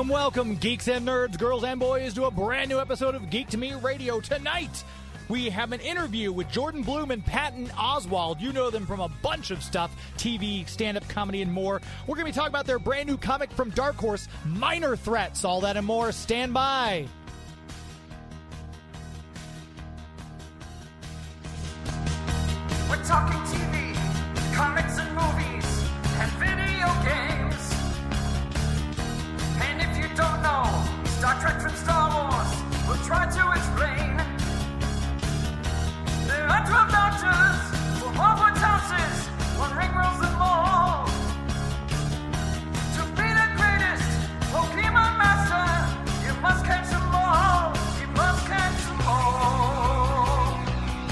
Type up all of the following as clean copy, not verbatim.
Welcome, geeks and nerds, girls and boys, to a brand new episode of Geek to Me Radio. Tonight, we have an interview with Jordan Blum and Patton Oswalt. You know them from a bunch of stuff, TV, stand-up comedy, and more. We're going to be talking about their brand new comic from Dark Horse, Minor Threats. All that and more. Stand by. We're talking TV, comics and movies, and video games. And if you don't know Star Trek from Star Wars, we'll try to explain. There are 12 doctors for Hogwarts houses, one ring rules them all. To be the greatest Pokemon master, you must catch them all. You must catch them all.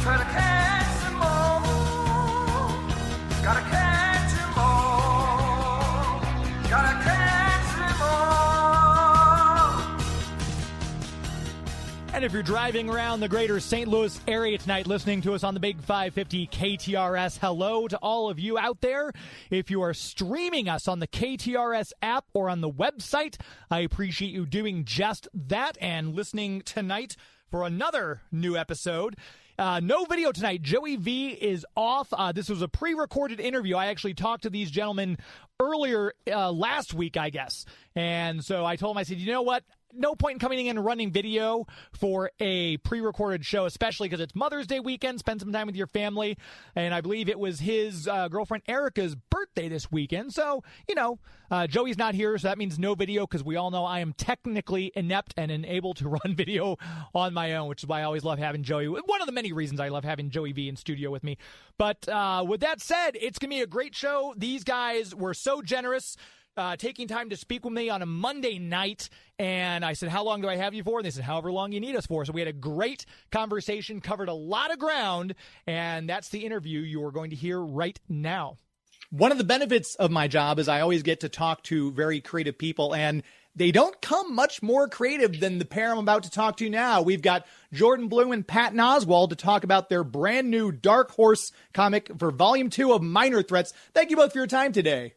Try to catch them all. Gotta catch them all. Gotta catch them all. And if you're driving around the greater St. Louis area tonight listening to us on the Big 550 KTRS, hello to all of you out there. If you are streaming us on the KTRS app or on the website, I appreciate you doing just that and listening tonight for another new episode. No video tonight. Joey V is off. This was a pre-recorded interview. I actually talked to these gentlemen earlier last week, I guess. And so I told him, I said, you know what? No point in coming in and running video for a pre-recorded show, especially because it's Mother's Day weekend. Spend some time with your family. And I believe it was his girlfriend Erica's birthday this weekend. So, you know, Joey's not here, so that means no video because we all know I am technically inept and unable to run video on my own, which is why I always love having Joey. One of the many reasons I love having Joey V in studio with me. But with that said, it's going to be a great show. These guys were so generous. Taking time to speak with me on a Monday night, and I said, how long do I have you for? And they said, however long you need us for. So we had a great conversation, covered a lot of ground, and that's the interview you are going to hear right now. One of the benefits of my job is I always get to talk to very creative people, and they don't come much more creative than the pair I'm about to talk to now. We've got Jordan Blum and Patton Oswalt to talk about their brand new Dark Horse comic for Volume 2 of Minor Threats. Thank you both for your time today.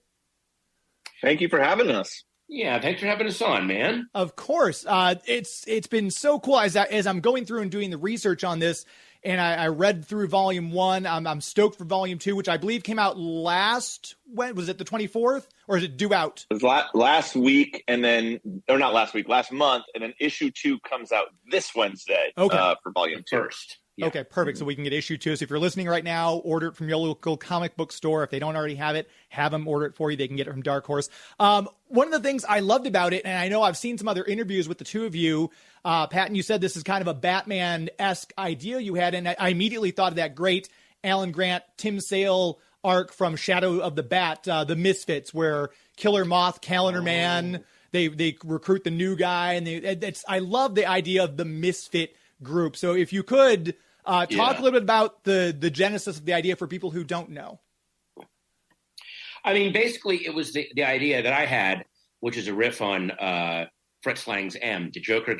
Thank you for having us. Yeah, thanks for having us on, man. Of course. It's been so cool as I'm going through and doing the research on this, and I read through Volume 1. I'm stoked for Volume 2, which I believe came out when was it, the 24th? Or is it due out? It was last week, and then, or not last week, last month, and then issue 2 comes out this Wednesday for Volume 2. First. Yeah. Okay, perfect. So we can get issue 2. So if you're listening right now, order it from your local comic book store. If they don't already have it, have them order it for you. They can get it from Dark Horse. One of the things I loved about it, and I know I've seen some other interviews with the two of you, Patton, you said this is kind of a Batman-esque idea you had, and I immediately thought of that great Alan Grant, Tim Sale arc from Shadow of the Bat, The Misfits, where Killer Moth, Calendar Man, they recruit the new guy, and I love the idea of the misfit group. So if you could talk a little bit about the genesis of the idea for people who don't know. I mean, basically, it was the idea that I had, which is a riff on Fritz Lang's M. The Joker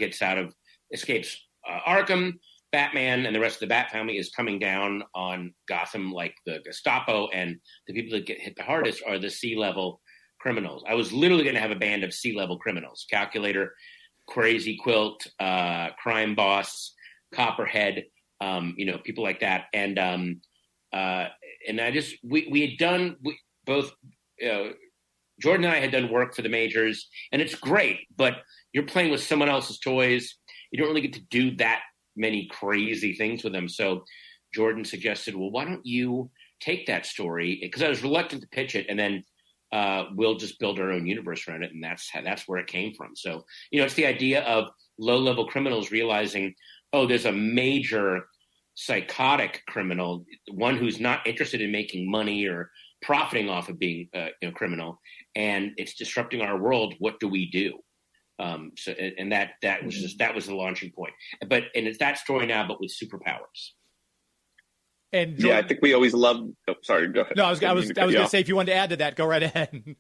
escapes Arkham, Batman, and the rest of the Bat family is coming down on Gotham like the Gestapo, and the people that get hit the hardest are the C-level criminals. I was literally going to have a band of C-level criminals: Calculator, Crazy Quilt, Crime Boss, Copperhead, people like that. And I just, we had done, Jordan and I had done work for the majors, and it's great, but you're playing with someone else's toys. You don't really get to do that many crazy things with them. So Jordan suggested, well, why don't you take that story? Because I was reluctant to pitch it, and then we'll just build our own universe around it. And that's where it came from. So, it's the idea of low-level criminals realizing, oh, there's a major psychotic criminal, one who's not interested in making money or profiting off of being a criminal, and it's disrupting our world. What do we do? That was the launching point. And it's that story now, but with superpowers. And I think we always loved. Oh, sorry, go ahead. No, I was going to say, if you wanted to add to that, go right ahead.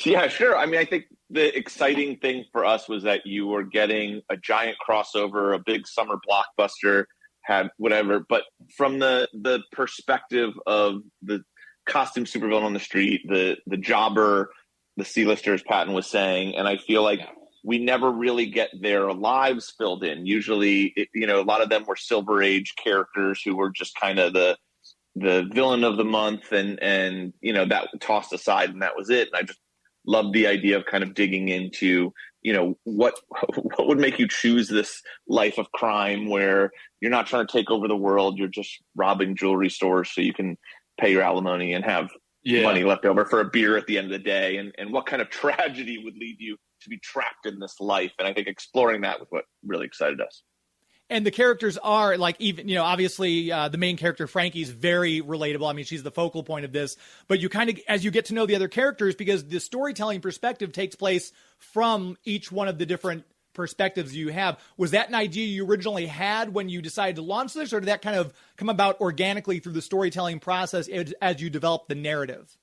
Yeah, sure. I mean, I think the exciting thing for us was that you were getting a giant crossover, a big summer blockbuster, had whatever, but from the perspective of the costume supervillain on the street, the jobber, the C-lister, as Patton was saying, and I feel like we never really get their lives filled in. Usually, a lot of them were Silver Age characters who were just kind of the villain of the month, and that tossed aside, and that was it. And I just loved the idea of kind of digging into, what would make you choose this life of crime where you're not trying to take over the world, you're just robbing jewelry stores so you can pay your alimony and have money left over for a beer at the end of the day, and what kind of tragedy would lead you to be trapped in this life. And I think exploring that was what really excited us. And the characters are like, even, obviously the main character, Frankie, is very relatable. I mean, she's the focal point of this, but you kind of, as you get to know the other characters, because the storytelling perspective takes place from each one of the different perspectives you have. Was that an idea you originally had when you decided to launch this, or did that kind of come about organically through the storytelling process as you developed the narrative?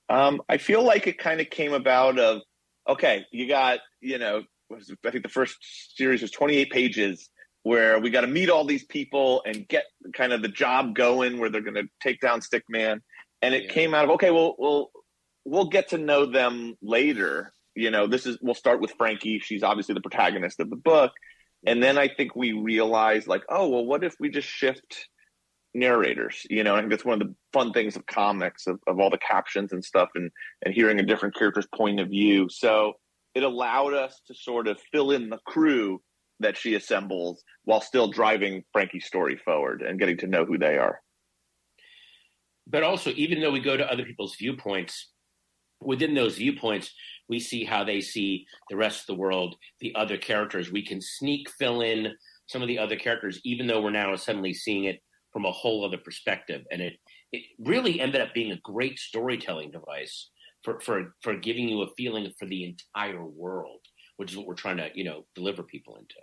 I feel like it kind of came about of, okay, you got, I think the first series was 28 pages, where we got to meet all these people and get kind of the job going where they're going to take down Stickman. And it came out of, okay, we'll get to know them later. We'll start with Frankie. She's obviously the protagonist of the book. And then I think we realized, like, oh, well, what if we just shift narrators? I think that's one of the fun things of comics, of all the captions and stuff, and hearing a different character's point of view. So it allowed us to sort of fill in the crew that she assembles while still driving Frankie's story forward and getting to know who they are. But also, even though we go to other people's viewpoints, within those viewpoints, we see how they see the rest of the world, the other characters. We can fill in some of the other characters, even though we're now suddenly seeing it from a whole other perspective. And it really ended up being a great storytelling device for giving you a feeling for the entire world, which is what we're trying to, deliver people into.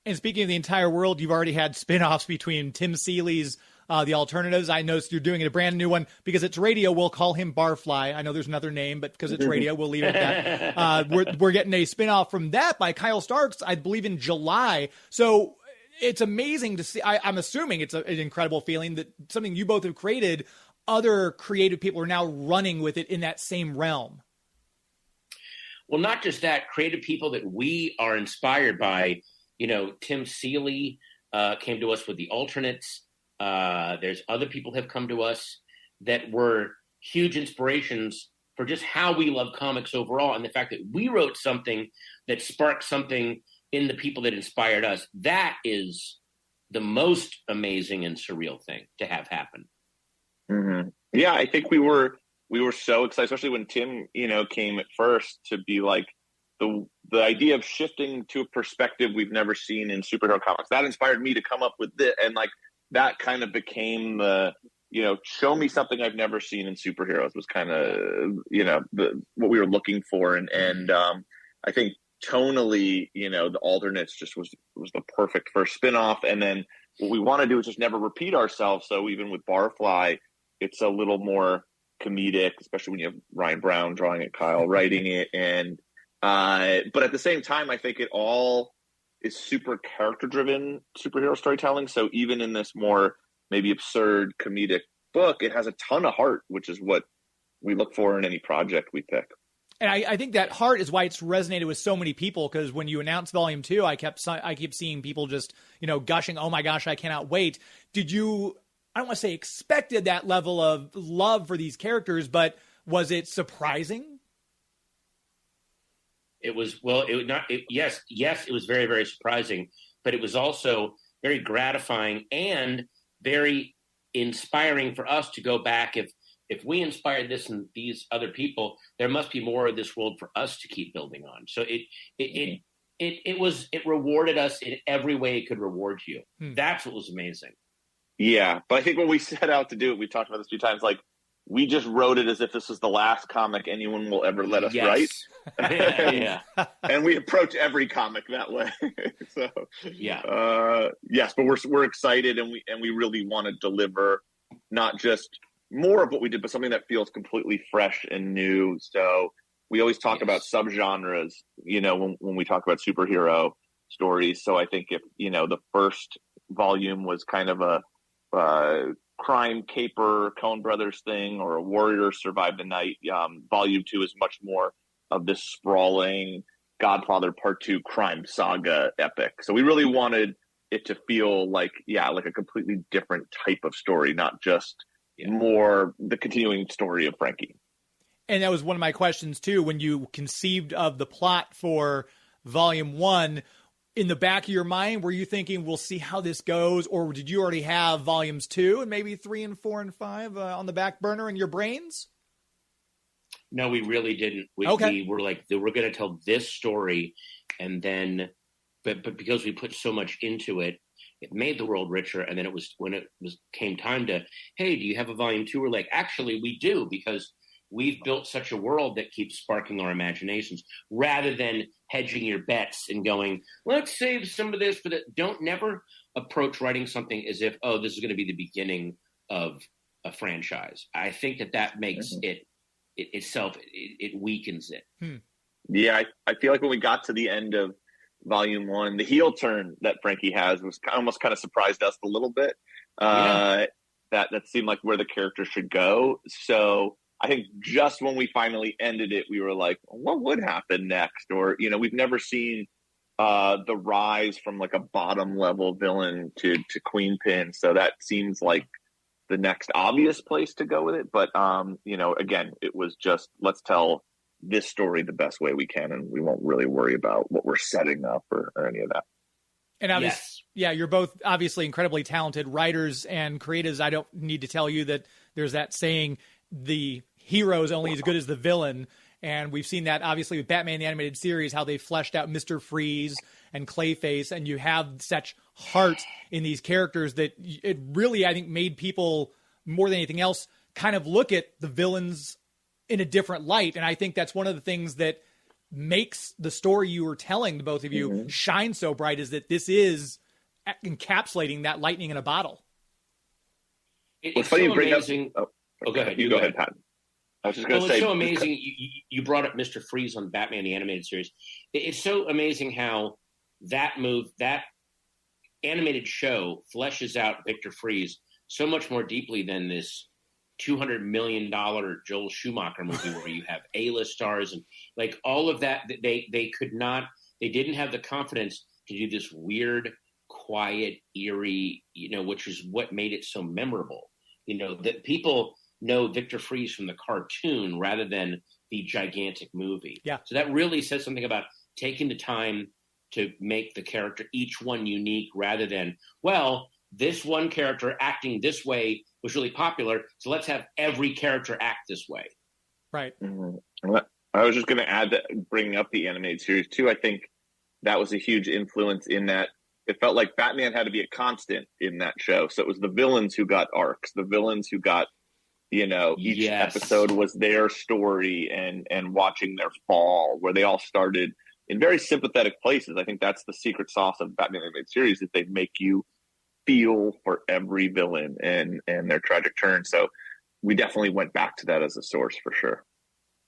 And speaking of the entire world, you've already had spin-offs between Tim Seeley's The Alternatives. I noticed you're doing a brand new one. Because it's radio, we'll call him Barfly. I know there's another name, but because it's radio, we'll leave it at that. We're getting a spin-off from that by Kyle Starks, I believe, in July. So it's amazing to see. I'm assuming it's an incredible feeling that something you both have created, other creative people are now running with it in that same realm. Well, not just that, creative people that we are inspired by. Tim Seeley came to us with The Alternates. There's other people have come to us that were huge inspirations for just how we love comics overall. And the fact that we wrote something that sparked something in the people that inspired us, that is the most amazing and surreal thing to have happen. Mm-hmm. Yeah, I think we were so excited, especially when Tim, came at first, to be like, the idea of shifting to a perspective we've never seen in superhero comics. That inspired me to come up with this, and like that kind of became the, show me something I've never seen in superheroes was kind of, what we were looking for, and I think tonally, the Alternates just was the perfect first spinoff, and then what we want to do is just never repeat ourselves. So even with Barfly, it's a little more comedic, especially when you have Ryan Brown drawing it, Kyle writing it, and but at the same time, I think it all is super character-driven superhero storytelling. So even in this more maybe absurd comedic book, it has a ton of heart, which is what we look for in any project we pick. And I think that heart is why it's resonated with so many people, because when you announced Volume 2, I keep seeing people just, gushing, oh my gosh, I cannot wait. Did you, I don't want to say expected that level of love for these characters, but was it surprising? It was, yes, it was very, very surprising, but it was also very gratifying and very inspiring for us to go back. If we inspired this and these other people, there must be more of this world for us to keep building on. So it rewarded us in every way it could reward you. That's what was amazing. Yeah. But I think when we set out to do it, we talked about this a few times, like we just wrote it as if this was the last comic anyone will ever let us write. Yeah. And we approach every comic that way. So yes, but we're excited, and we really want to deliver not just more of what we did, but something that feels completely fresh and new. So we always talk about subgenres, when we talk about superhero stories. So I think if, the first volume was kind of a crime caper Coen Brothers thing, or a warrior survived the night, volume 2 is much more of this sprawling Godfather Part 2 crime saga epic. So we really wanted it to feel like a completely different type of story, not just more the continuing story of Frankie. And that was one of my questions too. When you conceived of the plot for volume 1, in the back of your mind, were you thinking we'll see how this goes, or did you already have volumes 2 and maybe 3 and 4 and 5 on the back burner in your brains? No, we really didn't. We were like, we're going to tell this story, and then, but because we put so much into it, it made the world richer. And then came time to, hey, do you have a volume 2? We're like, actually, we do, because we've built such a world that keeps sparking our imaginations, rather than hedging your bets and going, let's save some of this for that. Don't never approach writing something as if, this is going to be the beginning of a franchise. I think that makes it itself, it weakens it. Yeah, I feel like when we got to the end of volume 1, the heel turn that Frankie has was almost kind of surprised us a little bit. That seemed like where the character should go. So I think just when we finally ended it, we were like, what would happen next? Or, we've never seen the rise from like a bottom level villain to Queenpin. So that seems like the next obvious place to go with it. But, again, it was just, let's tell this story the best way we can, and we won't really worry about what we're setting up or any of that. And you're both obviously incredibly talented writers and creatives. I don't need to tell you that there's that saying, the hero is only as good as the villain. And we've seen that obviously with Batman the Animated Series, how they fleshed out Mr. Freeze and Clayface, and you have such heart in these characters that it really, I think, made people, more than anything else, kind of look at the villains in a different light. And I think that's one of the things that makes the story you were telling, the both of you, shine so bright, is that this is encapsulating that lightning in a bottle. It's so amazing. Go ahead. You go ahead, Patton. I was just going to say. It's so amazing. You brought up Mr. Freeze on Batman the Animated Series. It's so amazing how that animated show fleshes out Victor Freeze so much more deeply than this $200 million Joel Schumacher movie where you have A-list stars and like all of that. They didn't have the confidence to do this weird, quiet, eerie, which is what made it so memorable. That people know Victor Freeze from the cartoon rather than the gigantic movie. Yeah. So that really says something about taking the time to make the character, each one, unique, rather than, well, this one character acting this way was really popular, so let's have every character act this way. Right. Mm-hmm. I was just going to add that, bringing up the animated series too, I think that was a huge influence in that it felt like Batman had to be a constant in that show. So it was the villains who got arcs, the villains who got, each episode was their story and watching their fall, where they all started in very sympathetic places. I think that's the secret sauce of Batman animated series, is they make you feel for every villain and their tragic turn. So we definitely went back to that as a source for sure.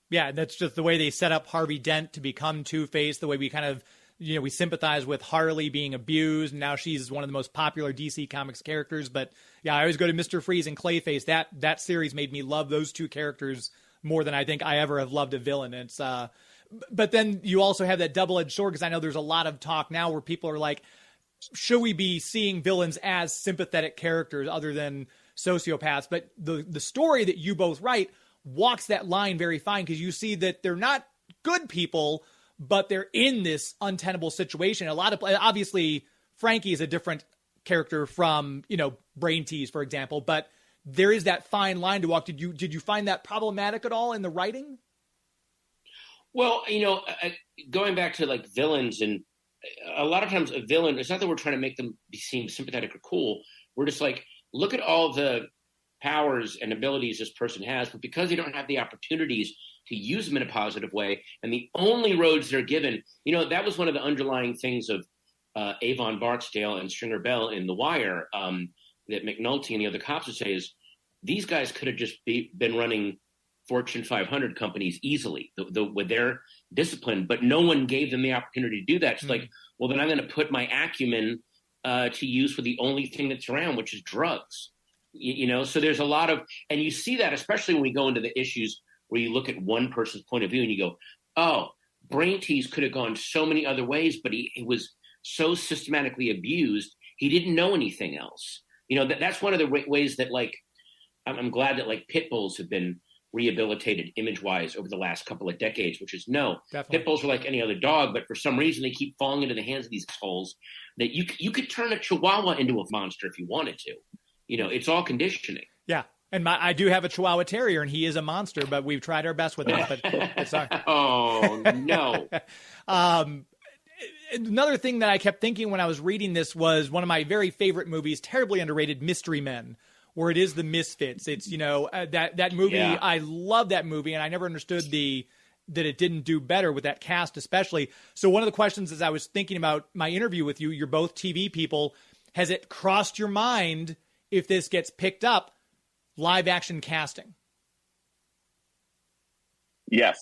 Yeah, that's just the way they set up Harvey Dent to become Two-Face, the way we kind of, we sympathize with Harley being abused, and now she's one of the most popular DC Comics characters. But yeah, I always go to Mr. Freeze and Clayface. That series made me love those two characters more than I think I ever have loved a villain. It's but then you also have that double-edged sword, because I know there's a lot of talk now where people are like, should we be seeing villains as sympathetic characters other than sociopaths? But the story that you both write walks that line very fine, because you see that they're not good people, but they're in this untenable situation. Obviously, Frankie is a different character from, Brain Tease, for example, but there is that fine line to walk. Did you find that problematic at all in the writing? Well, going back to like villains, and a lot of times a villain, it's not that we're trying to make them seem sympathetic or cool. We're just like, look at all the powers and abilities this person has, but because they don't have the opportunities to use them in a positive way, and the only roads they're given, that was one of the underlying things of Avon Barksdale and Stringer Bell in The Wire, that McNulty and the other cops would say is, these guys could have just been running Fortune 500 companies easily with their discipline, but no one gave them the opportunity to do that. It's like, well, then I'm going to put my acumen to use for the only thing that's around, which is drugs. So there's a lot of, and you see that, especially when we go into the issues where you look at one person's point of view and you go, oh, Brain Tease could have gone so many other ways, but he was so systematically abused, he didn't know anything else. That's one of the ways that, like, I'm glad that, like, pit bulls have been rehabilitated image-wise over the last couple of decades, which is pit bulls are like any other dog, but for some reason they keep falling into the hands of these assholes that you could turn a Chihuahua into a monster if you wanted to. It's all conditioning. Yeah. And I do have a Chihuahua Terrier, and he is a monster, but we've tried our best with him. But it's oh, no. Another thing that I kept thinking when I was reading this was one of my very favorite movies, terribly underrated, Mystery Men, where it is the misfits. It's, that movie. Yeah. I love that movie, and I never understood that it didn't do better with that cast especially. So one of the questions as I was thinking about my interview with you, you're both TV people, has it crossed your mind if this gets picked up, live action casting? Yes.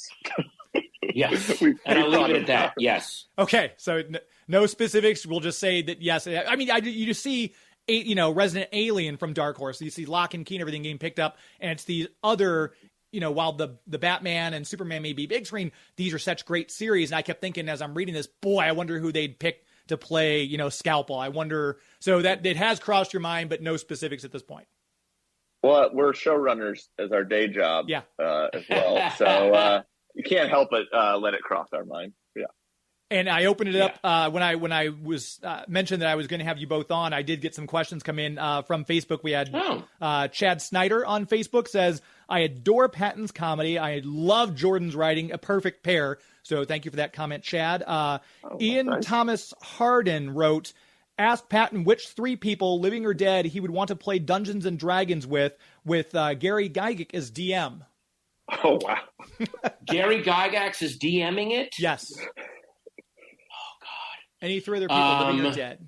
Yes. And I'll leave it at that. Yes. Okay. So no specifics. We'll just say that yes. I mean, you just see, Resident Alien from Dark Horse. You see Lock and Key and everything getting picked up, and it's these other, while the Batman and Superman may be big screen, these are such great series. And I kept thinking as I'm reading this, boy, I wonder who they'd pick to play, Scalpel. I wonder. So that it has crossed your mind, but no specifics at this point. Well, we're showrunners as our day job, yeah, as well. So you can't help but let it cross our mind. Yeah. And I opened it up when I was mentioned that I was going to have you both on. I did get some questions come in from Facebook. We had Chad Snyder on Facebook says, I adore Patton's comedy. I love Jordan's writing, a perfect pair. So thank you for that comment, Chad. Ian nice. Thomas Harden wrote, ask Patton which three people, living or dead, he would want to play Dungeons and Dragons with Gary Gygax as DM. Oh, wow. Gary Gygax is DMing it? Yes. Oh, God. Any three other people living or dead?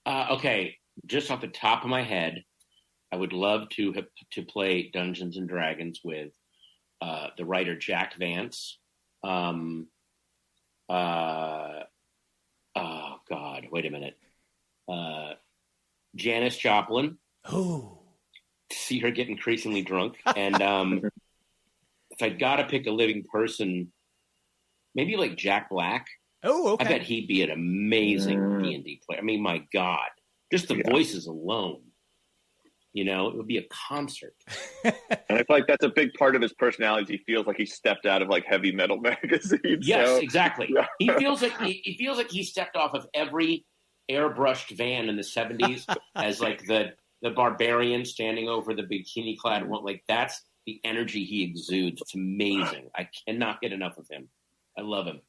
Okay, just off the top of my head, I would love to play Dungeons and Dragons with the writer Jack Vance. Oh, God, wait a minute. Janis Joplin. Oh. See her get increasingly drunk. And if I got to pick a living person, maybe like Jack Black. Oh, okay. I bet he'd be an amazing D&D player. I mean, my God, just the voices alone. It would be a concert. And I feel like that's a big part of his personality. He feels like he stepped out of like heavy metal magazines. Yes, exactly. Yeah. He feels like he stepped off of every airbrushed van in the 70s as like the barbarian standing over the bikini clad one. Like that's the energy he exudes. It's amazing. I cannot get enough of him. I love him.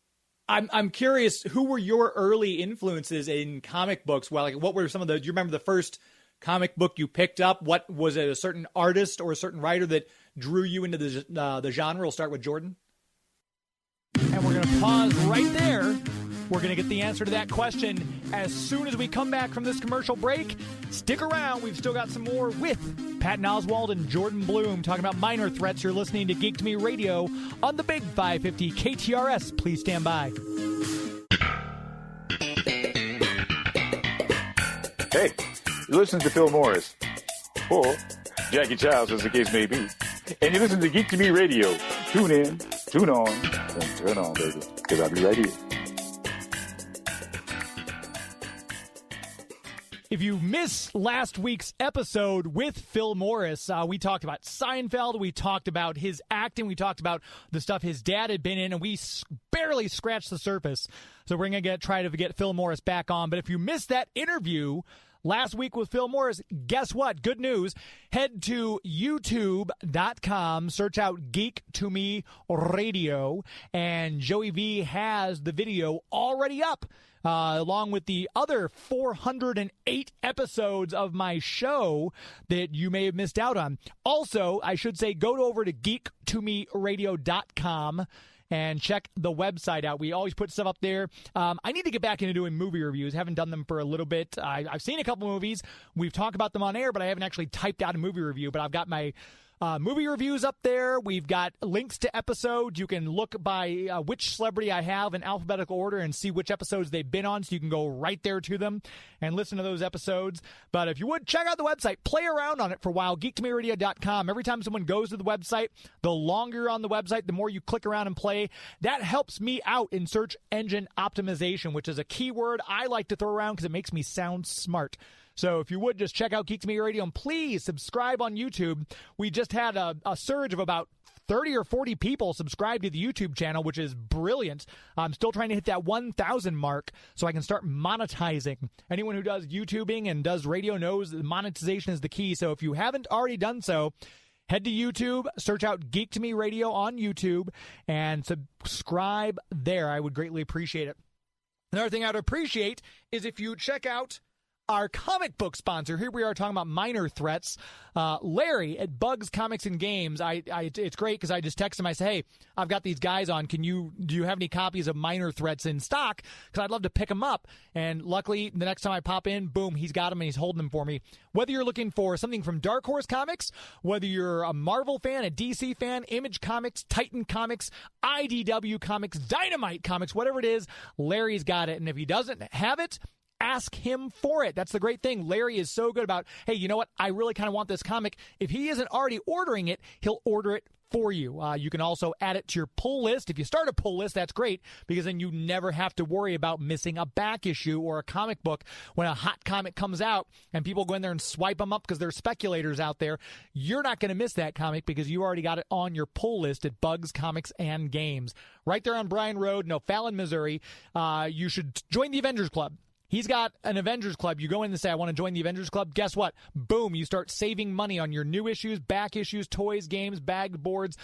I'm curious, who were your early influences in comic books? Well, like what were some of do you remember the first comic book you picked up? What was it, a certain artist or a certain writer that drew you into the genre? We'll start with Jordan. And we're going to pause right there. We're going to get the answer to that question as soon as we come back from this commercial break. Stick around. We've still got some more with Patton Oswalt and Jordan Blum talking about minor threats. You're listening to Geek to Me Radio on the Big 550 KTRS. Please stand by. Hey, you listen to Phil Morris or Jackie Childs, as the case may be, and you listen to Geek to Me Radio. Tune in, tune on, and turn on, baby, because I'll be right here. If you missed last week's episode with Phil Morris, we talked about Seinfeld, we talked about his acting, we talked about the stuff his dad had been in, and we barely scratched the surface. So we're going to try to get Phil Morris back on. But if you missed that interview, last week with Phil Morris. Guess what? Good news. Head to youtube.com, search out Geek to Me Radio, and Joey V has the video already up, along with the other 408 episodes of my show that you may have missed out on. Also, I should say, go over to geektomeradio.com and check the website out. We always put stuff up there. I need to get back into doing movie reviews. Haven't done them for a little bit. I've seen a couple movies. We've talked about them on air, but I haven't actually typed out a movie review. But I've got my movie reviews up there. We've got links to episodes. You can look by which celebrity I have in alphabetical order and see which episodes they've been on, so you can go right there to them and listen to those episodes. But if you would, check out the website. Play around on it for a while, geektomeradio.com. Every time someone goes to the website, the longer you're on the website, the more you click around and play. That helps me out in search engine optimization, which is a keyword I like to throw around because it makes me sound smart. So if you would, just check out Geek to Me Radio, and please subscribe on YouTube. We just had a surge of about 30 or 40 people subscribe to the YouTube channel, which is brilliant. I'm still trying to hit that 1,000 mark so I can start monetizing. Anyone who does YouTubing and does radio knows that monetization is the key. So if you haven't already done so, head to YouTube, search out Geek to Me Radio on YouTube, and subscribe there. I would greatly appreciate it. Another thing I'd appreciate is if you check out our comic book sponsor. Here we are talking about Minor Threats. Larry at Bugs Comics and Games. It's great because I just text him. I say, hey, I've got these guys on. Do you have any copies of Minor Threats in stock? Because I'd love to pick them up. And luckily, the next time I pop in, boom, he's got them and he's holding them for me. Whether you're looking for something from Dark Horse Comics, whether you're a Marvel fan, a DC fan, Image Comics, Titan Comics, IDW Comics, Dynamite Comics, whatever it is, Larry's got it. And if he doesn't have it, ask him for it. That's the great thing. Larry is so good about, hey, you know what? I really kind of want this comic. If he isn't already ordering it, he'll order it for you. You can also add it to your pull list. If you start a pull list, that's great, because then you never have to worry about missing a back issue or a comic book when a hot comic comes out and people go in there and swipe them up because there's speculators out there. You're not going to miss that comic because you already got it on your pull list at Bugs Comics and Games. Right there on Bryan Road, in O'Fallon, Missouri. You should join the Avengers Club. He's got an Avengers Club. You go in and say, I want to join the Avengers Club. Guess what? Boom, you start saving money on your new issues, back issues, toys, games, bagged boards,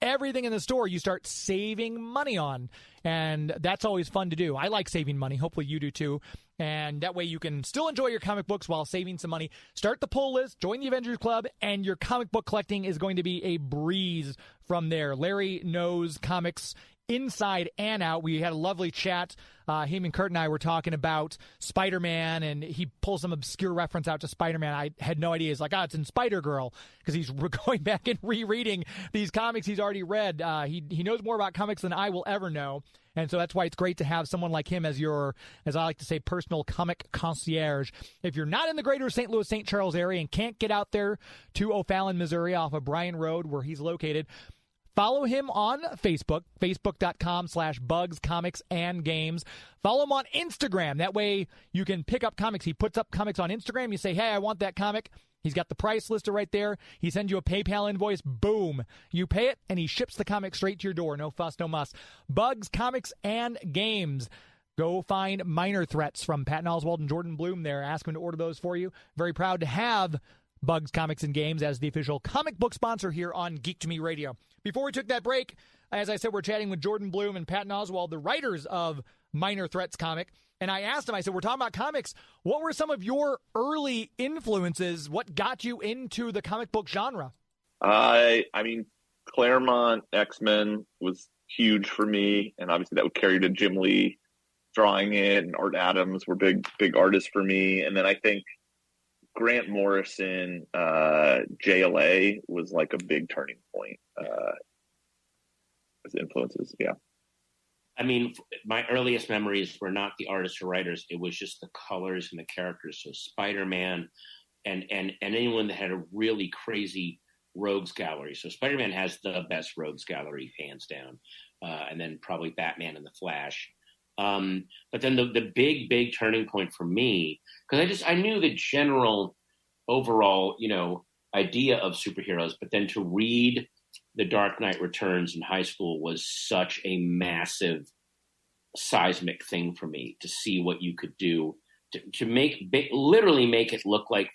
everything in the store you start saving money on. And that's always fun to do. I like saving money. Hopefully you do too. And that way you can still enjoy your comic books while saving some money. Start the pull list, join the Avengers Club, and your comic book collecting is going to be a breeze from there. Larry knows comics inside and out. We had a lovely chat. Him and Kurt and I were talking about Spider-Man, and he pulls some obscure reference out to Spider-Man. I had no idea. He's like, it's in Spider-Girl, because he's going back and rereading these comics he's already read. He knows more about comics than I will ever know, and so that's why it's great to have someone like him as your, as I like to say, personal comic concierge. If you're not in the greater St. Louis, St. Charles area and can't get out there to O'Fallon, Missouri, off of Bryan Road, where he's located, follow him on Facebook, facebook.com/Bugs Comics and Games. Follow him on Instagram. That way you can pick up comics. He puts up comics on Instagram. You say, hey, I want that comic. He's got the price listed right there. He sends you a PayPal invoice. Boom. You pay it, and he ships the comic straight to your door. No fuss, no muss. Bugs Comics and Games. Go find Minor Threats from Patton Oswalt and Jordan Blum there. Ask him to order those for you. Very proud to have Bugs Comics and Games as the official comic book sponsor here on Geek to Me Radio. Before we took that break, as I said, we're chatting with Jordan Blum and Patton Oswalt, the writers of Minor Threats comic. And I asked him, I said, we're talking about comics. What were some of your early influences? What got you into the comic book genre? I mean, Claremont X-Men was huge for me. And obviously that would carry to Jim Lee drawing it, and Art Adams were big artists for me. And then I think Grant Morrison, JLA was like a big turning point as influences. Yeah. I mean, my earliest memories were not the artists or writers. It was just the colors and the characters. So Spider-Man and anyone that had a really crazy rogues gallery. So Spider-Man has the best rogues gallery, hands down. And then probably Batman and the Flash. But then the big turning point for me, because I knew the general overall, idea of superheroes, but then to read The Dark Knight Returns in high school was such a massive seismic thing for me, to see what you could do to literally make it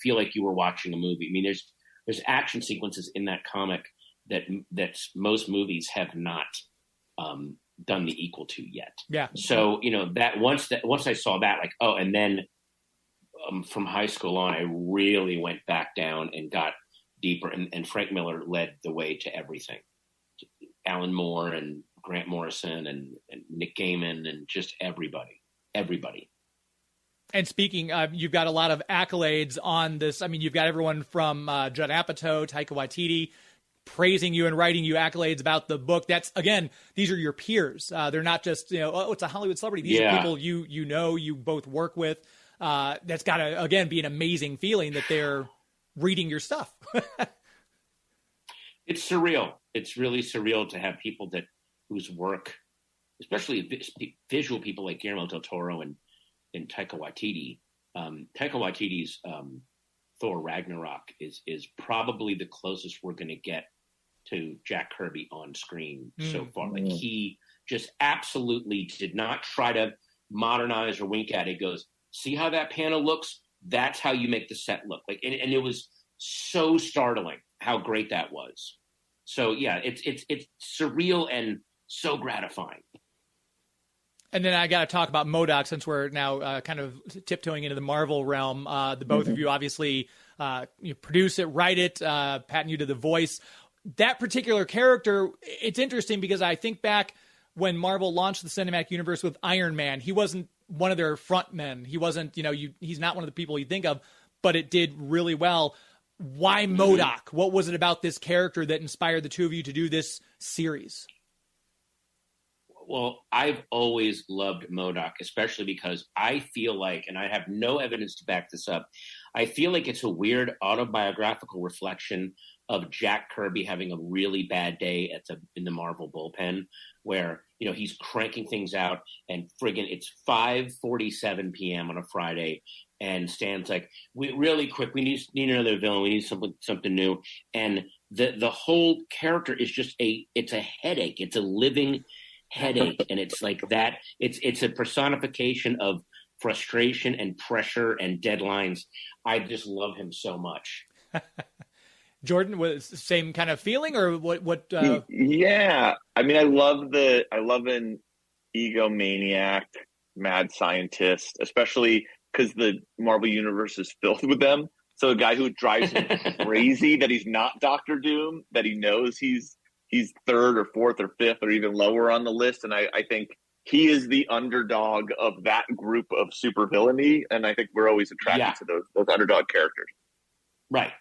feel like you were watching a movie. I mean, there's action sequences in that comic that most movies have not done the equal to yet. Yeah. So, that once I saw that, like, oh, and then from high school on, I really went back down and got deeper, and Frank Miller led the way to everything. Alan Moore and Grant Morrison and Nick Gaiman and just everybody. And speaking, you've got a lot of accolades on this. I mean, you've got everyone from Judd Apatow, Taika Waititi, praising you and writing you accolades about the book. That's, again, these are your peers. They're not just, it's a Hollywood celebrity. These are people you both work with. That's got to, again, be an amazing feeling that they're reading your stuff. It's surreal. It's really surreal to have people whose work, especially visual people like Guillermo del Toro and Taika Waititi. Taika Waititi's Thor Ragnarok is probably the closest we're going to get to Jack Kirby on screen so far. Like, he just absolutely did not try to modernize or wink at it. He goes, see how that panel looks? That's how you make the set look. Like, and it was so startling how great that was. So yeah, it's surreal and so gratifying. And then I got to talk about MODOK, since we're now kind of tiptoeing into the Marvel realm. The both of you obviously you produce it, write it. Patton, you did the voice. That particular character, it's interesting because I think back when Marvel launched the cinematic universe with Iron Man, he wasn't one of their front men. He wasn't, he's not one of the people you think of, but it did really well. Why MODOK? What was it about this character that inspired the two of you to do this series? Well, I've always loved MODOK, especially because I feel like, and I have no evidence to back this up, I feel like it's a weird autobiographical reflection of Jack Kirby having a really bad day in the Marvel bullpen, where, he's cranking things out and friggin' it's 5:47 p.m. on a Friday, and Stan's like, we need another villain. We need something new. And the whole character is just it's a headache. It's a living headache. And it's like that. It's a personification of frustration and pressure and deadlines. I just love him so much. Jordan, was the same kind of feeling, or what? Yeah. I mean, I love an egomaniac, mad scientist, especially because the Marvel universe is filled with them. So a guy who drives him crazy that he's not Doctor Doom, that he knows he's third or fourth or fifth or even lower on the list. And I think he is the underdog of that group of supervillainy. And I think we're always attracted to those underdog characters. Right.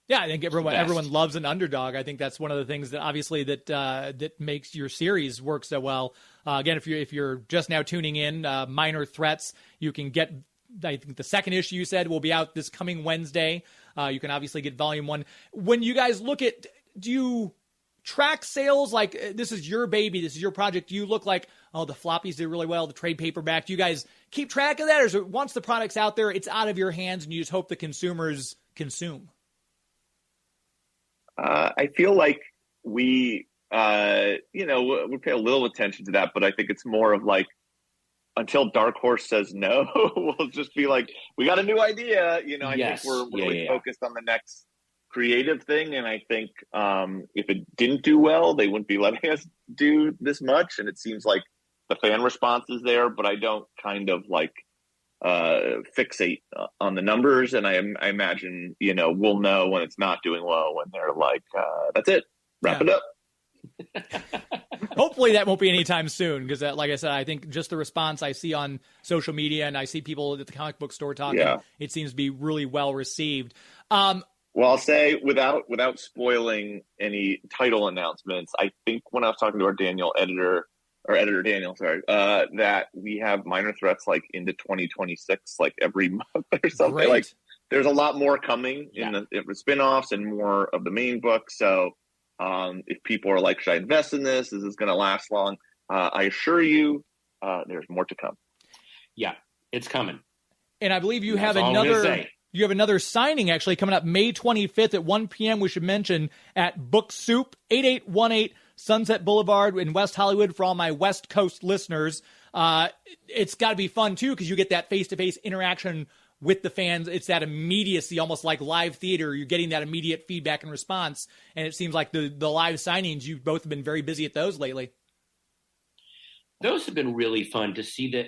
Yeah, I think everyone loves an underdog. I think that's one of the things that obviously that makes your series work so well. Again, if you're just now tuning in, Minor Threats, you can get, I think the second issue you said will be out this coming Wednesday. You can obviously get volume 1. When you guys look at, do you track sales? Like, this is your baby, this is your project. Do you look like, oh, the floppies did really well, the trade paperback? Do you guys keep track of that? Or is it, once the product's out there, it's out of your hands and you just hope the consumers consume? I feel like we pay a little attention to that, but I think it's more of like, until Dark Horse says no, we'll just be like, we got a new idea. I think we're really focused on the next creative thing. And I think if it didn't do well, they wouldn't be letting us do this much. And it seems like the fan response is there, but I don't kind of like fixate on the numbers. And I imagine, we'll know when it's not doing well, when they're like, that's it, wrap it up. Hopefully that won't be anytime soon, because like I said, I think just the response I see on social media and I see people at the comic book store talking, it seems to be really well received. Well, I'll say without spoiling any title announcements, I think when I was talking to our editor Daniel, that we have Minor Threats like into 2026, like every month or something. Great. Like there's a lot more coming in the spinoffs and more of the main book. So if people are like, should I invest in this? Is this going to last long? I assure you, there's more to come. Yeah, it's coming. And I believe you have another signing actually coming up May 25th at 1 p.m. We should mention at Book Soup, 8818 Sunset Boulevard in West Hollywood for all my West Coast listeners. It's got to be fun, too, because you get that face-to-face interaction with the fans. It's that immediacy, almost like live theater. You're getting that immediate feedback and response. And it seems like the live signings, you both have been very busy at those lately. Those have been really fun to see. That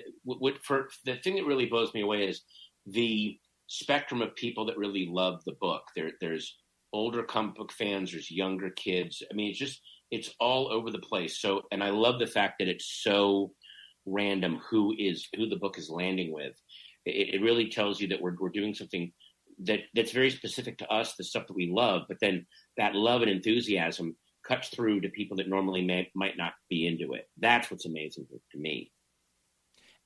for the thing that really blows me away is the spectrum of people that really love the book. There's older comic book fans, there's younger kids. I mean, it's all over the place. So, and I love the fact that it's so random who the book is landing with. It really tells you that we're doing something that's very specific to us, the stuff that we love, but then that love and enthusiasm cuts through to people that normally might not be into it. That's what's amazing to me.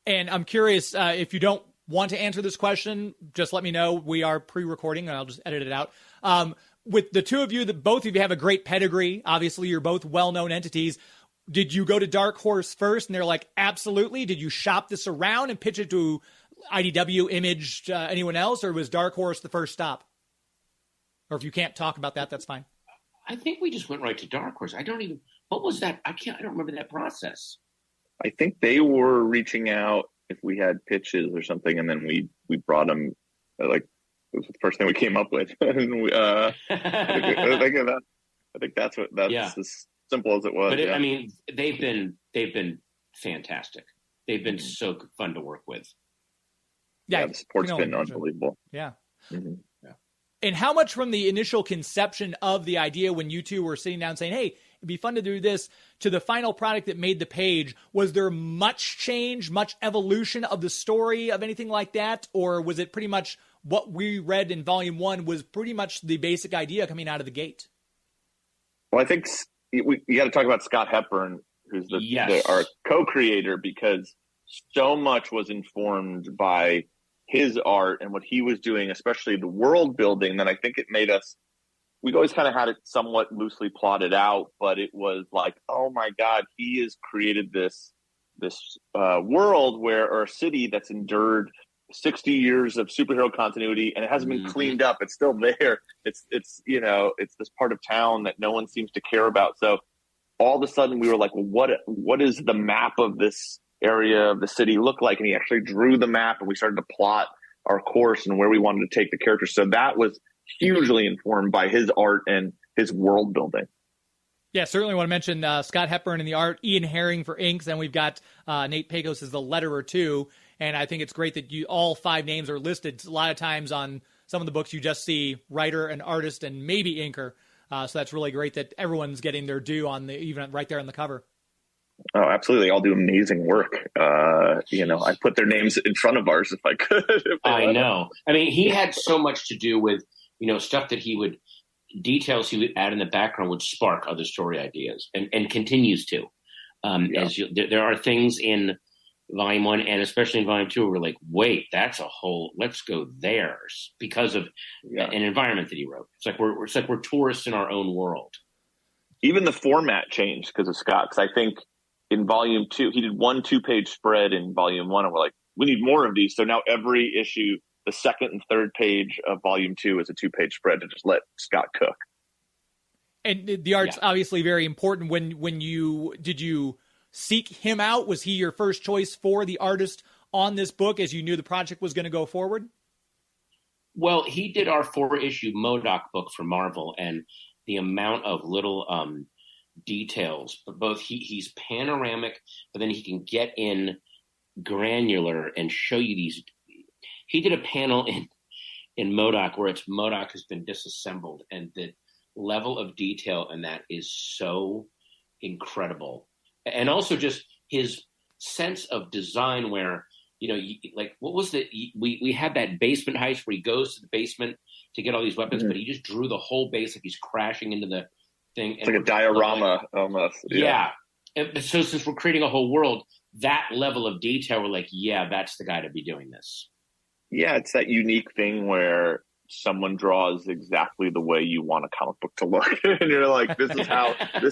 And I'm curious, if you don't want to answer this question, just let me know. We are pre-recording, and I'll just edit it out. With the two of you, both of you have a great pedigree. Obviously, you're both well-known entities. Did you go to Dark Horse first, and they're like, absolutely? Did you shop this around and pitch it to IDW, Image, anyone else, or was Dark Horse the first stop? Or if you can't talk about that, that's fine. I think we just went right to Dark Horse. What was that? I don't remember that process. I think they were reaching out if we had pitches or something, and then we brought them, like, it was the first thing we came up with. And I think that's as simple as it was. But I mean, they've been fantastic. They've been so fun to work with. Yeah, the support's been unbelievable. Yeah. Mm-hmm. Yeah. And how much from the initial conception of the idea when you two were sitting down saying, hey, it'd be fun to do this, to the final product that made the page, was there much change, much evolution of the story, of anything like that? Or was it pretty much what we read in Volume 1 was pretty much the basic idea coming out of the gate? Well, I think you got to talk about Scott Hepburn, who's our co-creator, because so much was informed by his art and what he was doing, especially the world building, that I think it made us, we've always kind of had it somewhat loosely plotted out, but it was like, oh my God, he has created this world or a city that's endured 60 years of superhero continuity, and it hasn't been cleaned up. It's still there. It's this part of town that no one seems to care about. So all of a sudden we were like, well, what is the map of this area of the city look like? And he actually drew the map, and we started to plot our course and where we wanted to take the characters. So that was hugely informed by his art and his world building. Yeah, certainly want to mention Scott Hepburn in the art, Ian Herring for inks, and we've got Nate Pagos as the letterer too. And I think it's great that all 5 names are listed. A lot of times on some of the books you just see writer and artist and maybe inker. So that's really great that everyone's getting their due even right there on the cover. Oh, absolutely. They all do amazing work. I put their names in front of ours if I could. I know. I mean, he had so much to do with, stuff that details he would add in the background would spark other story ideas and continues to. There are things in Volume 1 and especially in Volume 2 where we're like, wait, let's go there because of an environment that he wrote. It's like we're tourists in our own world. Even the format changed because of Scott, because I think in Volume 2, he did 1 2-page spread in Volume 1, and we're like, we need more of these. So now every issue, the second and third page of Volume 2 is a 2-page spread to just let Scott cook. And the art's obviously very important. Did you seek him out? Was he your first choice for the artist on this book as you knew the project was going to go forward? Well, he did our 4-issue MODOK book for Marvel, and the amount of little details, but both he's panoramic, but then he can get in granular and show you these. He did a panel in MODOK where MODOK has been disassembled, and the level of detail in that is so incredible. And also just his sense of design where, what was we had that basement heist where he goes to the basement to get all these weapons, but he just drew the whole base like he's crashing into the thing. It's like a diorama almost. Yeah. And so since we're creating a whole world, that level of detail, we're like, yeah, that's the guy to be doing this. Yeah, it's that unique thing where someone draws exactly the way you want a comic book to look. And you're like, this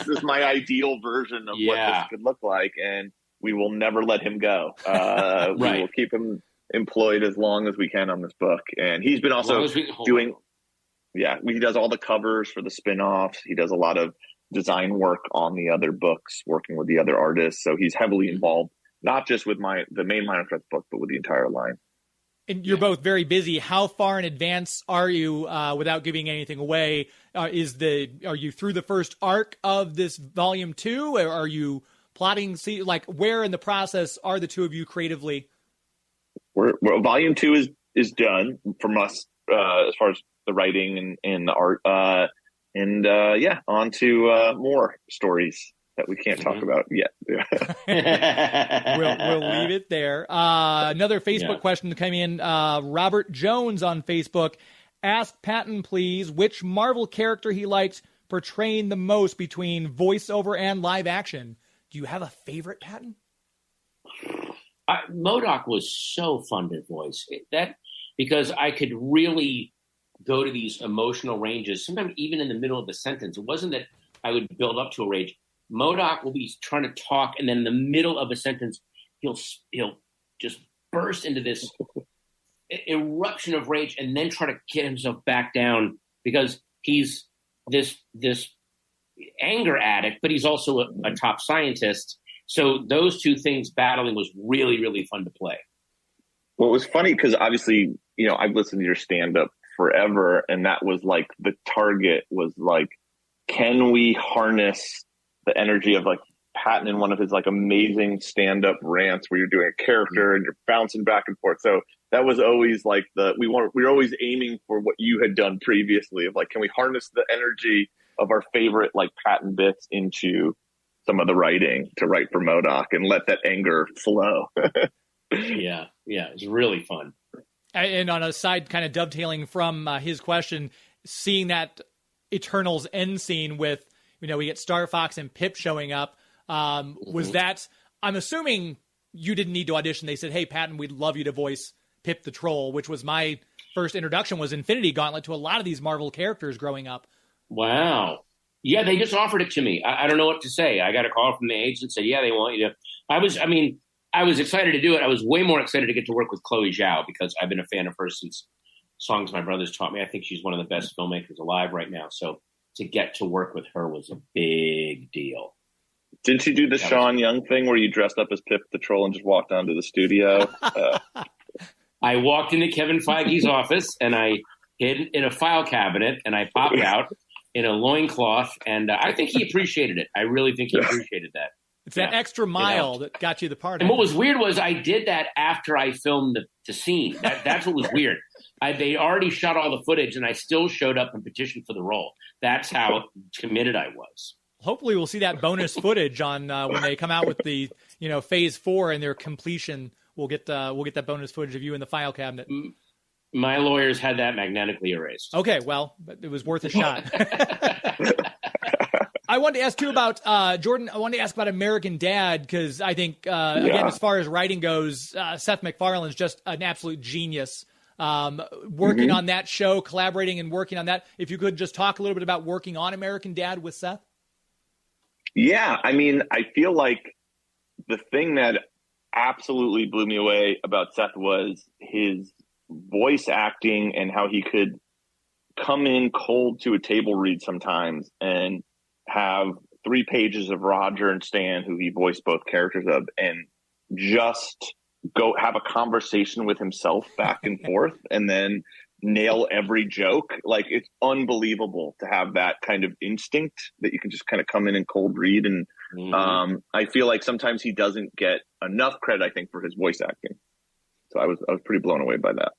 is my ideal version of what this could look like. And we will never let him go. We will keep him employed as long as we can on this book. And he's been also doing, he does all the covers for the spin-offs. He does a lot of design work on the other books, working with the other artists. So he's heavily involved, not just with the main Minecraft book, but with the entire line. And you're both very busy. How far in advance are you, without giving anything away? Are you through the first arc of this volume 2? Or are you plotting? Where in the process are the two of you creatively? We're volume 2 is done from us as far as the writing and the art. On to more stories that we can't talk about yet. We'll leave it there. Another Facebook question came in. Robert Jones on Facebook asked Patton, please, which Marvel character he liked portraying the most between voiceover and live action. Do you have a favorite, Patton? MODOK was so fun to voice. Because I could really go to these emotional ranges, sometimes even in the middle of a sentence. It wasn't that I would build up to a rage. MODOK will be trying to talk, and then in the middle of a sentence, he'll just burst into this eruption of rage, and then try to get himself back down because he's this anger addict, but he's also a top scientist. So those two things battling was really, really fun to play. Well, it was funny because obviously, I've listened to your stand-up forever, and that was like the target was like, can we harness the energy of like Patton in one of his like amazing stand-up rants where you're doing a character and you're bouncing back and forth. So that was always like we were always aiming for what you had done previously of like, can we harness the energy of our favorite like Patton bits into some of the writing to write for MODOK and let that anger flow. Yeah, it's really fun. And on a side, kind of dovetailing from his question, seeing that Eternals end scene with, we get Star Fox and Pip showing up, was that, I'm assuming you didn't need to audition. They said, hey, Patton, we'd love you to voice Pip the Troll, which was my first introduction, was Infinity Gauntlet to a lot of these Marvel characters growing up. Wow. Yeah, they just offered it to me. I don't know what to say. I got a call from the agent and said, yeah, they want you to. I was excited to do it. I was way more excited to get to work with Chloe Zhao because I've been a fan of her since Songs My Brothers Taught Me. I think she's one of the best filmmakers alive right now. So to get to work with her was a big deal. Didn't you do the Sean Young thing where you dressed up as Pip the Troll and just walked onto the studio? I walked into Kevin Feige's office and I hid in a file cabinet and I popped out in a loincloth, and I think he appreciated it. I really think he appreciated that. It's that extra mile that got you the part. And what was weird was I did that after I filmed the scene. That's what was weird. They already shot all the footage, and I still showed up and petitioned for the role. That's how committed I was. Hopefully we'll see that bonus footage on when they come out with the phase 4 and their completion. We'll get that bonus footage of you in the file cabinet. My lawyers had that magnetically erased. Okay, well, it was worth a shot. I wanted to ask too about Jordan. I wanted to ask about American Dad because I think again, as far as writing goes, Seth MacFarlane's just an absolute genius. Working on that show, collaborating and working on that. If you could just talk a little bit about working on American Dad with Seth. Yeah, I feel like the thing that absolutely blew me away about Seth was his voice acting and how he could come in cold to a table read sometimes and have 3 pages of Roger and Stan, who he voiced both characters of, and just go have a conversation with himself back and forth and then nail every joke. Like, it's unbelievable to have that kind of instinct that you can just kind of come in and cold read. And I feel like sometimes he doesn't get enough credit, I think, for his voice acting. So I was pretty blown away by that.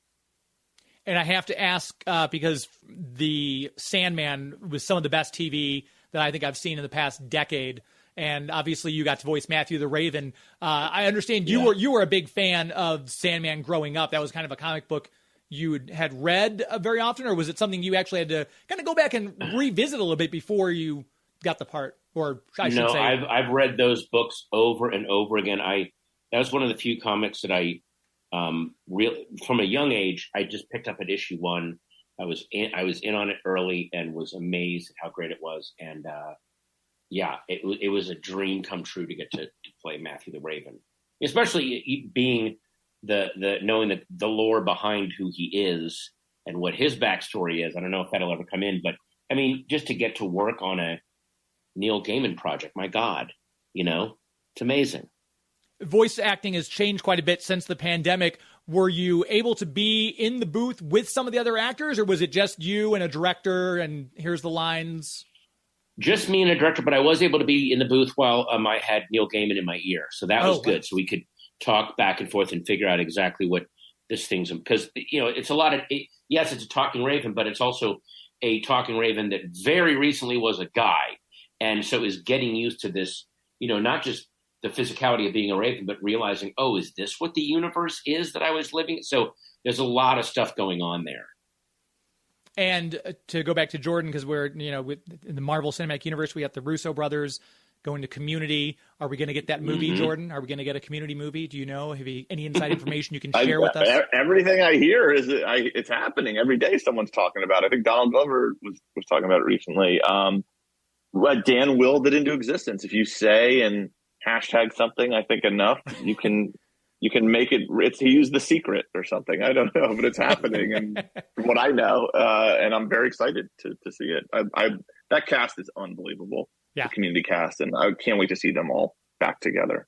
And I have to ask, because the Sandman was some of the best TV that I think I've seen in the past decade. And obviously you got to voice Matthew the Raven. I understand you were a big fan of Sandman growing up. That was kind of a comic book you had read very often, or was it something you actually had to kind of go back and revisit a little bit before you got the part? Or I should say, I've read those books over and over again. That was one of the few comics that I from a young age, I just picked up at issue 1. I was in on it early and was amazed at how great it was. And it was a dream come true to get to play Matthew the Raven, especially being knowing the lore behind who he is and what his backstory is. I don't know if that'll ever come in, but just to get to work on Neil Gaiman project. My God, it's amazing. Voice acting has changed quite a bit since the pandemic. Were you able to be in the booth with some of the other actors, or was it just you and a director and here's the lines? Just me and a director, but I was able to be in the booth while I had Neil Gaiman in my ear. So that was good. So we could talk back and forth and figure out exactly what this thing's, because, it's a lot of, yes, it's a talking raven, but it's also a talking raven that very recently was a guy. And so is getting used to this, not just the physicality of being a raven, but realizing, oh, is this what the universe is that I was living? So there's a lot of stuff going on there. And to go back to Jordan, because we're, in the Marvel Cinematic Universe, we have the Russo brothers going to Community. Are we going to get that movie, Jordan? Are we going to get a Community movie? Do you know? Have you any inside information you can share with us? Everything I hear is it's happening every day. Someone's talking about it. I think Donald Glover was talking about it recently. Dan willed it into existence. If you say and hashtag something, I think enough, you can make it. He used The Secret or something. I don't know, but it's happening. And from what I know, and I'm very excited to see it. That cast is unbelievable. Yeah. The Community cast, and I can't wait to see them all back together.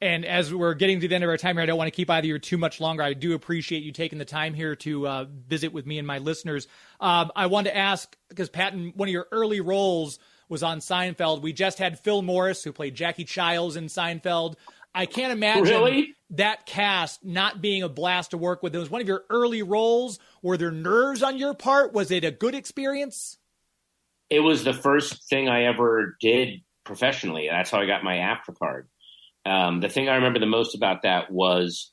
And as we're getting to the end of our time here, I don't want to keep either of you too much longer. I do appreciate you taking the time here to visit with me and my listeners. I wanted to ask, because Patton, one of your early roles was on Seinfeld. We just had Phil Morris, who played Jackie Childs in Seinfeld. I can't imagine that cast not being a blast to work with. It was one of your early roles. Were there nerves on your part? Was it a good experience? It was the first thing I ever did professionally. That's how I got my AFTRA card. The thing I remember the most about that was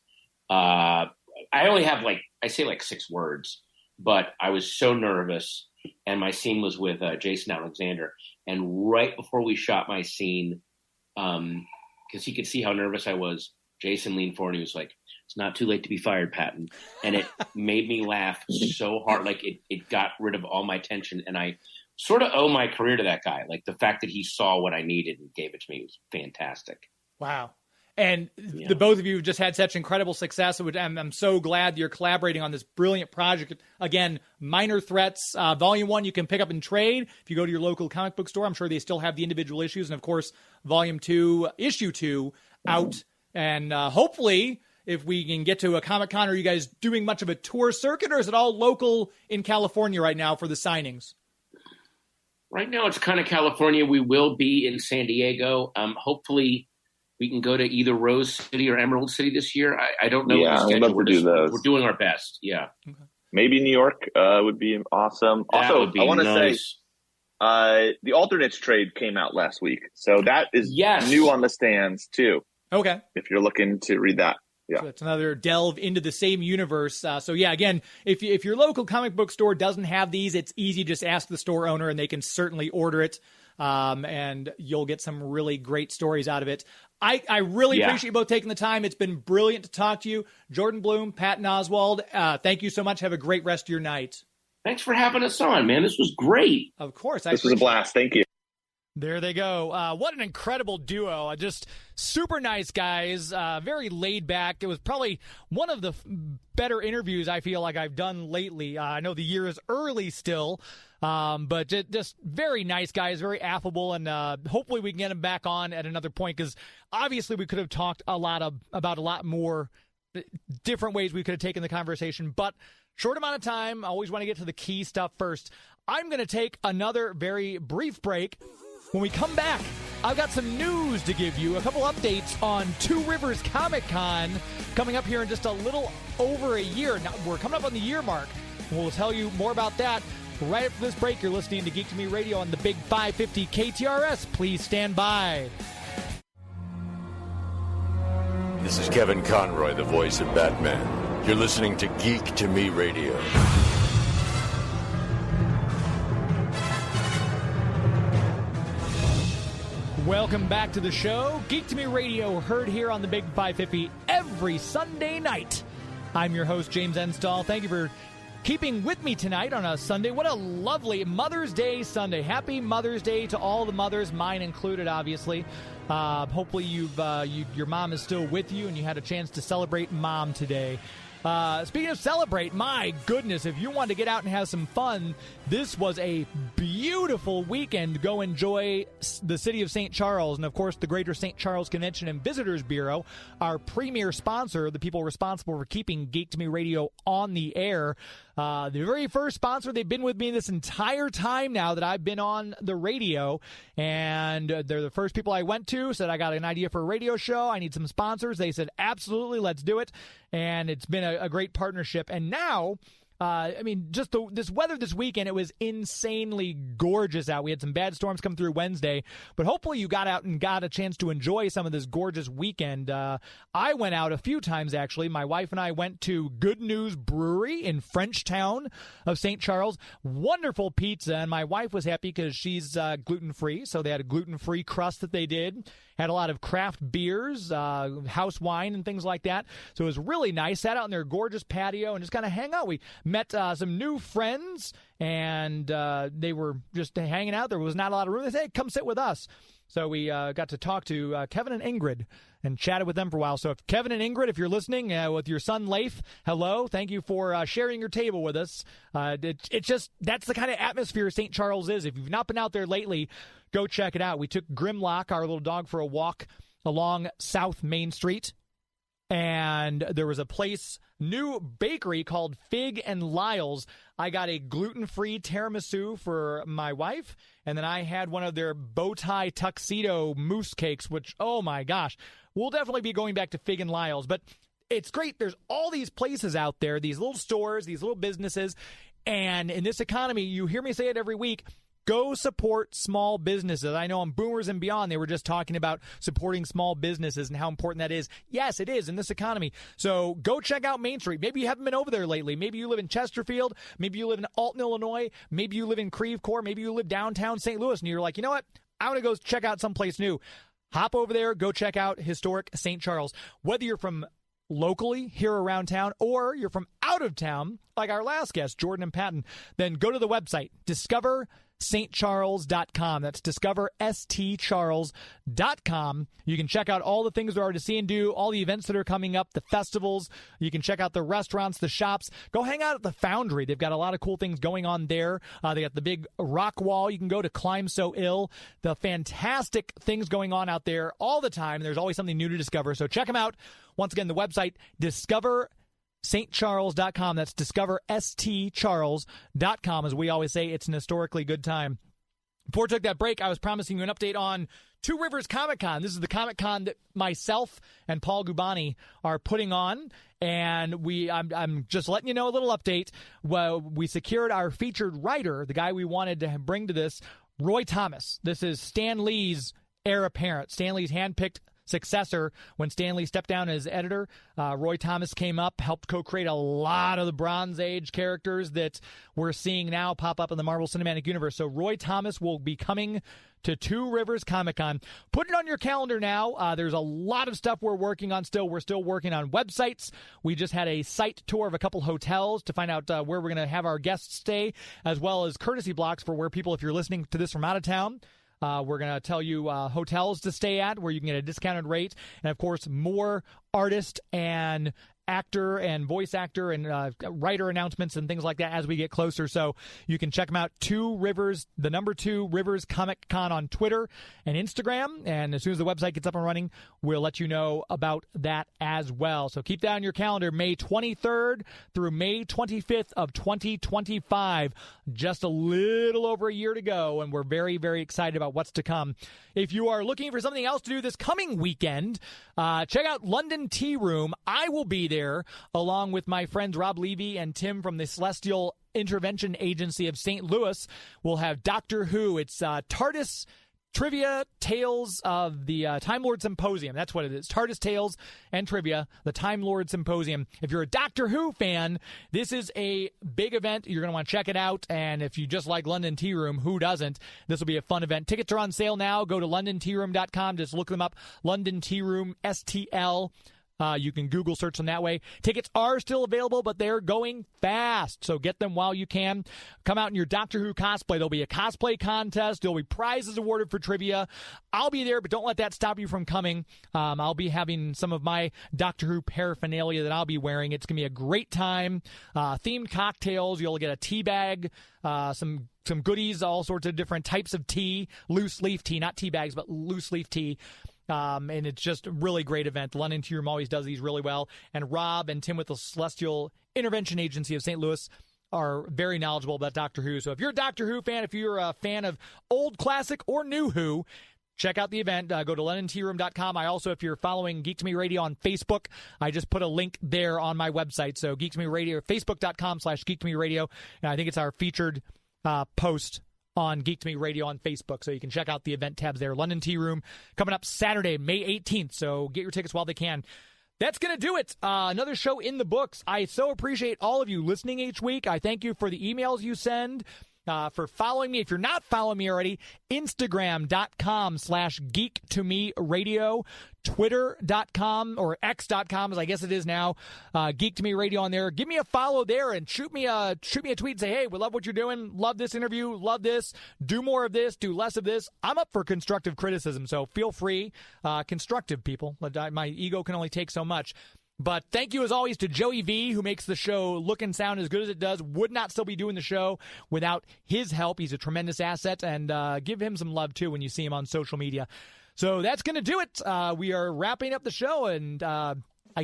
I only have I say 6 words, but I was so nervous. And my scene was with Jason Alexander. And right before we shot my scene, because he could see how nervous I was, Jason leaned forward and he was like, "It's not too late to be fired, Patton." And it made me laugh so hard. It got rid of all my tension. And I sort of owe my career to that guy. The fact that he saw what I needed and gave it to me was fantastic. Wow. And the both of you have just had such incredible success. I'm so glad you're collaborating on this brilliant project. Again, Minor Threats, Volume 1, you can pick up and trade. If you go to your local comic book store, I'm sure they still have the individual issues. And, of course, Volume 2, Issue 2, out. And hopefully, if we can get to a Comic-Con, are you guys doing much of a tour circuit, or is it all local in California right now for the signings? Right now, it's kind of California. We will be in San Diego. Hopefully, we can go to either Rose City or Emerald City this year. I don't know. Yeah, I'd love to do those. We're doing our best. Yeah. Okay. Maybe New York would be awesome. That would be I want to nice. say the Alternates trade came out last week. So that is new on the stands, too. Okay. If you're looking to read that. Yeah. So it's another delve into the same universe. Again, if your local comic book store doesn't have these, it's easy. Just ask the store owner and they can certainly order it. And you'll get some really great stories out of it. I really appreciate you both taking the time. It's been brilliant to talk to you. Jordan Blum, Patton Oswalt, thank you so much. Have a great rest of your night. Thanks for having us on, man. This was great. Of course. This was a blast. Thank you. There they go. What an incredible duo. Just super nice guys, very laid back. It was probably one of the better interviews I feel like I've done lately. I know the year is early still, but just very nice guys, very affable, and hopefully we can get them back on at another point, because obviously we could have talked about a lot more different ways we could have taken the conversation, but short amount of time. I always want to get to the key stuff first. I'm going to take another very brief break. When we come back, I've got some news to give you, a couple updates on Two Rivers Comic Con coming up here in just a little over a year. Now, we're coming up on the year mark. We'll tell you more about that right after this break. You're listening to Geek to Me Radio on the Big 550 KTRS. Please stand by. This is Kevin Conroy, the voice of Batman. You're listening to Geek to Me Radio. Welcome back to the show. Geek to Me Radio, heard here on the Big 550 every Sunday night. I'm your host, James Enstall. Thank you for keeping with me tonight on a Sunday. What a lovely Mother's Day Sunday. Happy Mother's Day to all the mothers, mine included, obviously. Hopefully your mom is still with you and you had a chance to celebrate Mom today. Speaking of celebrate, my goodness, if you want to get out and have some fun, this was a beautiful weekend. Go enjoy the city of St. Charles and, of course, the Greater St. Charles Convention and Visitors Bureau, our premier sponsor, the people responsible for keeping Geek to Me Radio on the air. The very first sponsor. They've been with me this entire time now that I've been on the radio, and they're the first people I went to, said I got an idea for a radio show. I need some sponsors. They said, absolutely, let's do it, and it's been a great partnership. And now, just this weather this weekend, it was insanely gorgeous out. We had some bad storms come through Wednesday, but hopefully you got out and got a chance to enjoy some of this gorgeous weekend. I went out a few times, actually. My wife and I went to Good News Brewery in Frenchtown of St. Charles. Wonderful pizza, and my wife was happy because she's gluten-free, so they had a gluten-free crust that they did. Had a lot of craft beers, house wine, and things like that. So it was really nice. Sat out in their gorgeous patio and just kind of hang out. We met some new friends, and they were just hanging out. There was not a lot of room. They said, hey, come sit with us. So we got to talk to Kevin and Ingrid and chatted with them for a while. So if Kevin and Ingrid, if you're listening with your son Leif, hello. Thank you for sharing your table with us. It's just, that's the kind of atmosphere St. Charles is. If you've not been out there lately, go check it out. We took Grimlock, our little dog, for a walk along South Main Street. And there was a new bakery called Fig and Lyle's. I got a gluten-free tiramisu for my wife, and then I had one of their bow tie tuxedo mousse cakes, which, oh my gosh, we'll definitely be going back to Fig and Lyle's. But it's great. There's all these places out there, these little stores, these little businesses, and in this economy, you hear me say it every week, go support small businesses. I know on Boomers and Beyond, they were just talking about supporting small businesses and how important that is. Yes, it is in this economy. So go check out Main Street. Maybe you haven't been over there lately. Maybe you live in Chesterfield. Maybe you live in Alton, Illinois. Maybe you live in Creve Coeur. Maybe you live downtown St. Louis, and you're like, you know what? I want to go check out someplace new. Hop over there. Go check out historic St. Charles. Whether you're from locally here around town or you're from out of town, like our last guest, Jordan and Patton, then go to the website, discoverstcharles.com. That's discoverstcharles.com. You can check out all the things there are to see and do, all the events that are coming up, the festivals. You can check out the restaurants, the shops. Go hang out at the Foundry. They've got a lot of cool things going on there. They got the big rock wall you can go to climb so ill. The fantastic things going on out there all the time. There's always something new to discover. So check them out. Once again, the website, discoverstcharles.com. That's discoverstcharles.com. As we always say, it's an historically good time. Before I took that break, I was promising you an update on Two Rivers Comic-Con. This is the Comic-Con that myself and Paul Gubani are putting on, and I'm just letting you know a little update. Well, we secured our featured writer, the guy we wanted to bring to this, Roy Thomas. This is Stan Lee's heir apparent. Stan Lee's handpicked successor when Stan Lee stepped down as editor. Roy Thomas came up, helped co-create a lot of the Bronze Age characters that we're seeing now pop up in the Marvel Cinematic Universe. So Roy Thomas will be coming to Two Rivers Comic-Con. Put it on your calendar now. There's a lot of stuff we're working on still. We're still working on websites. We just had a site tour of a couple hotels to find out where we're going to have our guests stay, as well as courtesy blocks for where people, if you're listening to this from out of town, we're going to tell you hotels to stay at where you can get a discounted rate. And, of course, more artist and actor and voice actor and writer announcements and things like that as we get closer. So you can check them out. Two Rivers, the number 2 Rivers Comic Con on Twitter and Instagram. And as soon as the website gets up and running, we'll let you know about that as well. So keep that on your calendar, May 23rd through May 25th of 2025. Just a little over a year to go, and we're very, very excited about what's to come. If you are looking for something else to do this coming weekend, check out London Tea Room. I will be there along with my friends Rob Levy and Tim from the Celestial Intervention Agency of St. Louis. We'll have Doctor Who. It's TARDIS Trivia Tales of the Time Lord Symposium. That's what it is. TARDIS Tales and Trivia, the Time Lord Symposium. If you're a Doctor Who fan, this is a big event. You're going to want to check it out. And if you just like London Tea Room, who doesn't? This will be a fun event. Tickets are on sale now. Go to londontearoom.com. Just look them up. London Tea Room, STL. You can Google search them that way. Tickets are still available, but they're going fast, so get them while you can. Come out in your Doctor Who cosplay. There'll be a cosplay contest. There'll be prizes awarded for trivia. I'll be there, but don't let that stop you from coming. I'll be having some of my Doctor Who paraphernalia that I'll be wearing. It's going to be a great time. Themed cocktails. You'll get a tea bag, some goodies, all sorts of different types of tea, loose leaf tea, not tea bags, but loose leaf tea. And it's just a really great event. The London Tea Room always does these really well. And Rob and Tim with the Celestial Intervention Agency of St. Louis are very knowledgeable about Doctor Who. So if you're a Doctor Who fan, if you're a fan of old classic or new Who, check out the event. Go to LondonTeaRoom.com. I also, if you're following Geek to Me Radio on Facebook, I just put a link there on my website. So Geek to Me Radio, Facebook.com/Geek to Me Radio. And I think it's our featured post on Geek to Me Radio on Facebook, so you can check out the event tabs there. London Tea Room coming up Saturday, May 18th, so get your tickets while they can. That's going to do it. Another show in the books. I so appreciate all of you listening each week. I thank you for the emails you send, for following me. If you're not following me already, Instagram.com/Geek2Me Radio, Twitter.com or X.com, as I guess it is now, Geek to Me Radio on there. Give me a follow there and shoot me a tweet and say, hey, we love what you're doing. Love this interview. Love this. Do more of this. Do less of this. I'm up for constructive criticism, so feel free. Constructive people. My ego can only take so much. But thank you, as always, to Joey V, who makes the show look and sound as good as it does. Would not still be doing the show without his help. He's a tremendous asset, and give him some love, too, when you see him on social media. So that's going to do it. We are wrapping up the show, and I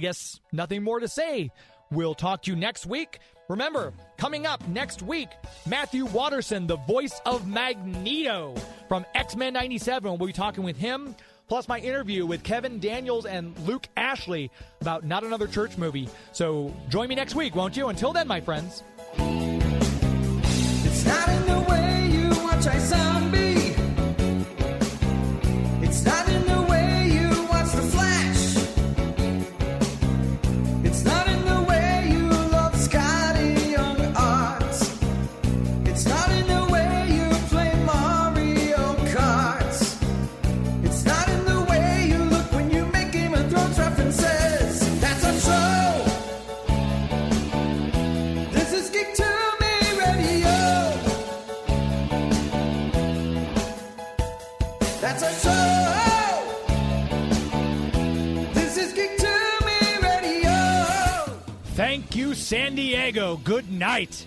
guess nothing more to say. We'll talk to you next week. Remember, coming up next week, Matthew Watterson, the voice of Magneto from X-Men 97. We'll be talking with him, plus my interview with Kevin Daniels and Luke Ashley about Not Another Church Movie. So join me next week, won't you? Until then, my friends. It's not in the way you watch iZombie. It's not in the way you watch The Flash. It's not in the way you love Scotty Young Art. It's not in the way you play Mario Kart. It's not in the way you look when you make Game of Thrones references. That's untrue. This is Geek to Me Radio. That's untrue. This is Geek to Me Radio. Thank you, San Diego. Good night.